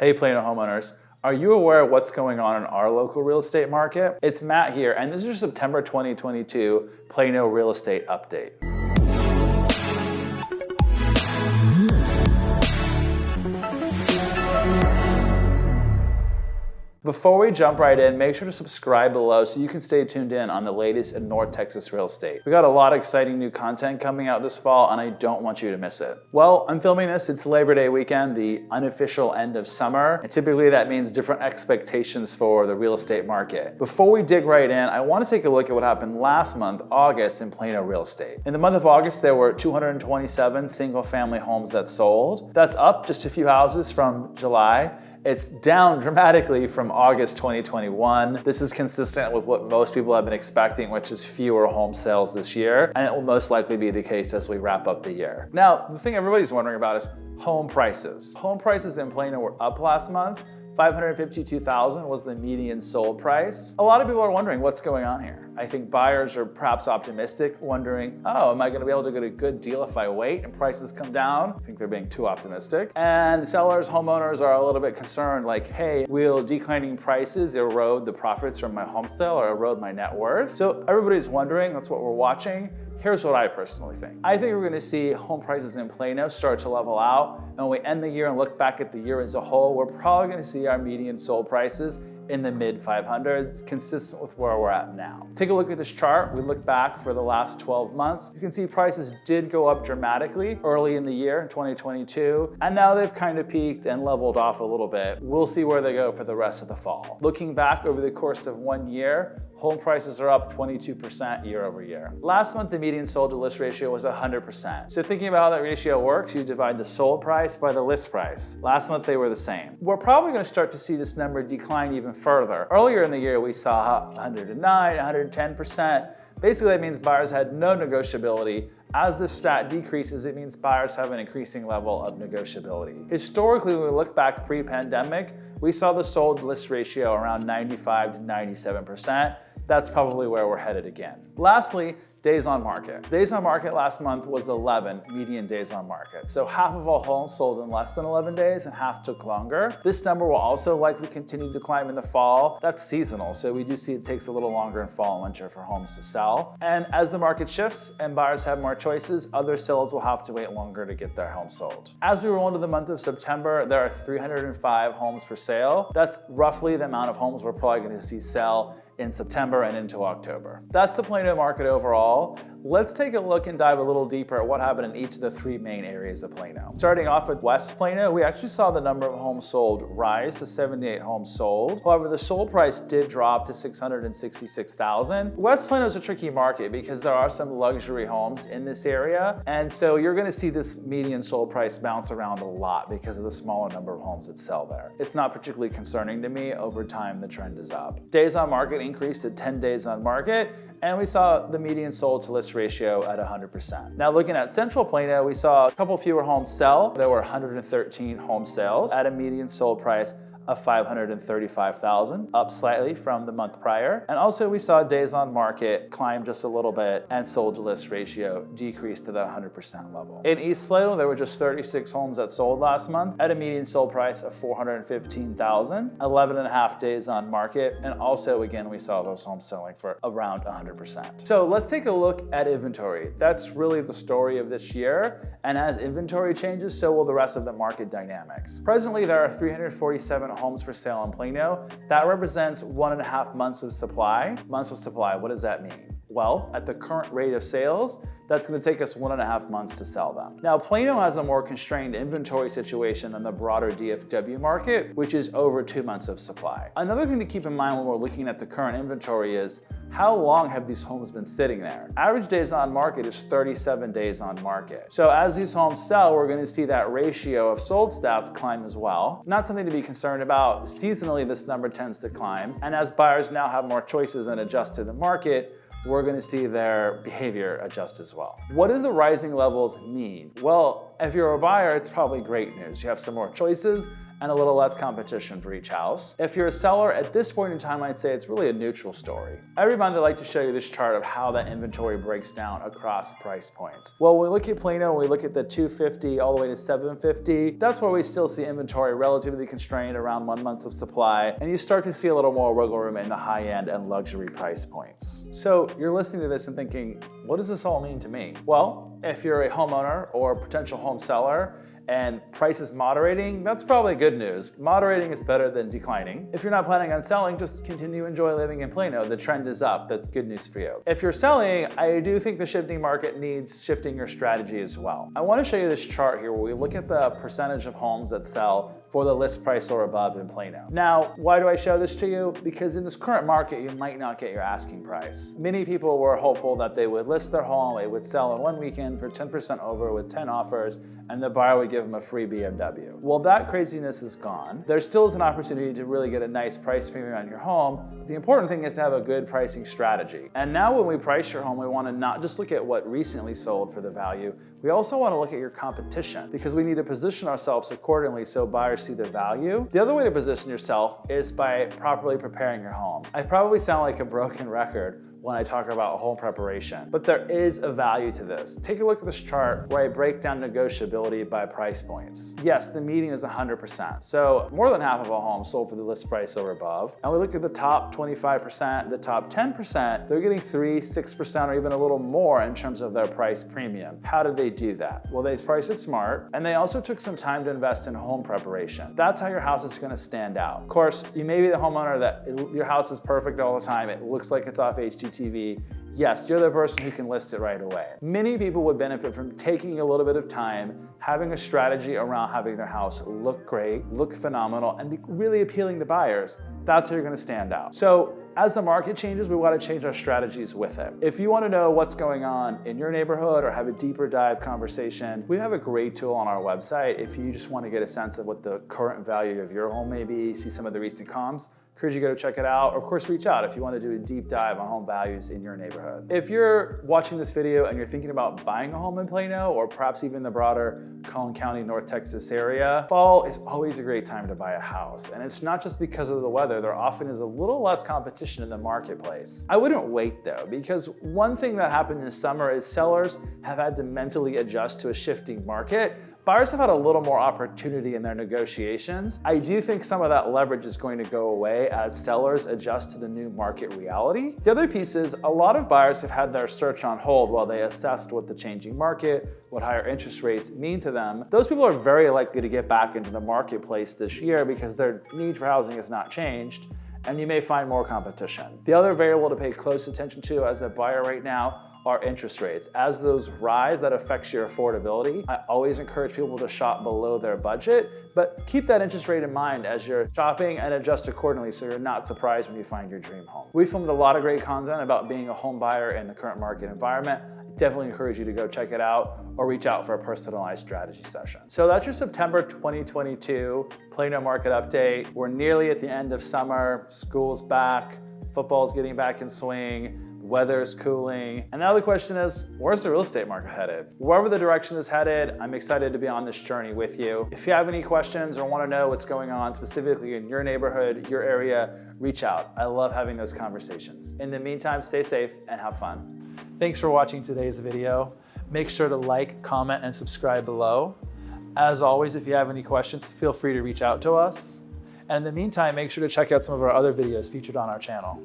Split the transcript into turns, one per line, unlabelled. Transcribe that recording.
Hey Plano homeowners, are you aware of what's going on in our local real estate market? It's Matt here, and this is your September 2022 Plano real estate update. Before we jump right in, make sure to subscribe below so you can stay tuned in on the latest in North Texas real estate. We got a lot of exciting new content coming out this fall, and I don't want you to miss it. Well, I'm filming this, it's Labor Day weekend, the unofficial end of summer, and typically that means different expectations for the real estate market. Before we dig right in, I want to take a look at what happened last month, August, in Plano real estate. In the month of August, there were 227 single-family homes that sold. That's up just a few houses from July. It's down dramatically from August 2021. This is consistent with what most people have been expecting, which is fewer home sales this year, and it will most likely be the case as we wrap up the year. Now, the thing everybody's wondering about is home prices. Home prices in Plano were up last month. $552,000 was the median sold price. A lot of people are wondering what's going on here. I think buyers are perhaps optimistic, wondering, oh, am I gonna be able to get a good deal if I wait and prices come down? I think they're being too optimistic. And sellers, homeowners are a little bit concerned, like, hey, will declining prices erode the profits from my home sale or erode my net worth? So everybody's wondering, that's what we're watching. Here's what I personally think. I think we're gonna see home prices in Plano start to level out, and when we end the year and look back at the year as a whole, we're probably gonna see our median sold prices in the mid 500s, consistent with where we're at now. Take a look at this chart. We look back for the last 12 months. You can see prices did go up dramatically early in the year in 2022, and now they've kind of peaked and leveled off a little bit. We'll see where they go for the rest of the fall. Looking back over the course of 1 year, home prices are up 22% year over year. Last month, the median sold to list ratio was 100%. So thinking about how that ratio works, you divide the sold price by the list price. Last month, they were the same. We're probably gonna start to see this number decline even further. Earlier in the year, we saw 109, 110%. Basically, that means buyers had no negotiability. As this stat decreases, it means buyers have an increasing level of negotiability. Historically, when we look back pre-pandemic, we saw the sold list ratio around 95 to 97%. That's probably where we're headed again. Lastly, days on market. Days on market last month was 11 median days on market. So half of all homes sold in less than 11 days and half took longer. This number will also likely continue to climb in the fall. That's seasonal, so we do see it takes a little longer in fall and winter for homes to sell. And as the market shifts and buyers have more choices, other sellers will have to wait longer to get their home sold. As we roll into the month of September, there are 305 homes for sale. That's roughly the amount of homes we're probably gonna see sell in September and into October. That's the Plano market overall. Let's take a look and dive a little deeper at what happened in each of the three main areas of Plano. Starting off with West Plano, we actually saw the number of homes sold rise to 78 homes sold. However, the sold price did drop to $666,000. West Plano is a tricky market because there are some luxury homes in this area, and so you're gonna see this median sold price bounce around a lot because of the smaller number of homes that sell there. It's not particularly concerning to me. Over time, the trend is up. Days on market increased to 10 days on market, and we saw the median sold to list ratio at 100%. Now looking at Central Plano, we saw a couple fewer homes sell. There were 113 home sales at a median sold price of $535,000, up slightly from the month prior. And also we saw days on market climb just a little bit and sold to list ratio decrease to that 100% level. In East Plano, there were just 36 homes that sold last month at a median sold price of $415,000, 11 and a half days on market. And also again, we saw those homes selling for around 100%. So let's take a look at inventory. That's really the story of this year. And as inventory changes, so will the rest of the market dynamics. Presently, there are 347 homes for sale in Plano. That represents 1.5 months of supply. Months of supply, what does that mean? Well, at the current rate of sales, that's gonna take us 1.5 months to sell them. Now, Plano has a more constrained inventory situation than the broader DFW market, which is over 2 months of supply. Another thing to keep in mind when we're looking at the current inventory is how long have these homes been sitting there? Average days on market is 37 days on market. So as these homes sell, we're gonna see that ratio of sold stats climb as well. Not something to be concerned about. Seasonally, this number tends to climb. And as buyers now have more choices and adjust to the market, we're gonna see their behavior adjust as well. What do the rising levels mean? Well, if you're a buyer, it's probably great news. You have some more choices and a little less competition for each house. If you're a seller, at this point in time, I'd say it's really a neutral story. Every month I like to show you this chart of how that inventory breaks down across price points. Well, when we look at Plano, we look at the 250 all the way to 750, that's where we still see inventory relatively constrained around 1 month of supply, and you start to see a little more wiggle room in the high end and luxury price points. So you're listening to this and thinking, what does this all mean to me? Well, if you're a homeowner or a potential home seller and price is moderating, that's probably good news. Moderating is better than declining. If you're not planning on selling, just continue to enjoy living in Plano. The trend is up. That's good news for you. If you're selling, I do think the shifting market needs shifting your strategy as well. I want to show you this chart here where we look at the percentage of homes that sell for the list price or above in Plano. Now, why do I show this to you? Because in this current market, you might not get your asking price. Many people were hopeful that they would list their home, it would sell in one weekend for 10% over with 10 offers, and the buyer would give them a free BMW. Well, that craziness is gone. There still is an opportunity to really get a nice price premium on your home. The important thing is to have a good pricing strategy. And now when we price your home, we want to not just look at what recently sold for the value, we also want to look at your competition because we need to position ourselves accordingly so buyers see the value. The other way to position yourself is by properly preparing your home. I probably sound like a broken record when I talk about home preparation, but there is a value to this. Take a look at this chart where I break down negotiability by price points. Yes, the median is 100%. So more than half of a home sold for the list price or above. And we look at the top 25%, the top 10%, they're getting 3, 6% or even a little more in terms of their price premium. How did they do that? Well, they priced it smart, and they also took some time to invest in home preparation. That's how your house is gonna stand out. Of course, you may be the homeowner that your house is perfect all the time. It looks like it's off HGTV. Yes, you're the person who can list it right away. Many people would benefit from taking a little bit of time, having a strategy around having their house look great, look phenomenal, and be really appealing to buyers. That's how you're gonna stand out. So as the market changes, we want to change our strategies with it. If you want to know what's going on in your neighborhood or have a deeper dive conversation, we have a great tool on our website. If you just want to get a sense of what the current value of your home may be, see some of the recent comps, encourage you to go check it out, or of course reach out if you want to do a deep dive on home values in your neighborhood. If you're watching this video and you're thinking about buying a home in Plano or perhaps even the broader Collin County, North Texas area, fall is always a great time to buy a house. And it's not just because of the weather, there often is a little less competition in the marketplace. I wouldn't wait though, because one thing that happened this summer is sellers have had to mentally adjust to a shifting market. Buyers have had a little more opportunity in their negotiations. I do think some of that leverage is going to go away as sellers adjust to the new market reality. The other piece is a lot of buyers have had their search on hold while they assessed what the changing market, what higher interest rates mean to them. Those people are very likely to get back into the marketplace this year because their need for housing has not changed, and you may find more competition. The other variable to pay close attention to as a buyer right now are interest rates. As those rise, that affects your affordability. I always encourage people to shop below their budget, but keep that interest rate in mind as you're shopping and adjust accordingly so you're not surprised when you find your dream home. We filmed a lot of great content about being a home buyer in the current market environment. I definitely encourage you to go check it out or reach out for a personalized strategy session. So that's your September 2022 Plano market update. We're nearly at the end of summer, school's back, football's getting back in swing, weather's cooling. And now the question is, where's the real estate market headed? Wherever the direction is headed, I'm excited to be on this journey with you. If you have any questions or want to know what's going on specifically in your neighborhood, your area, reach out. I love having those conversations. In the meantime, stay safe and have fun. Thanks for watching today's video. Make sure to like, comment, and subscribe below. As always, if you have any questions, feel free to reach out to us. And in the meantime, make sure to check out some of our other videos featured on our channel.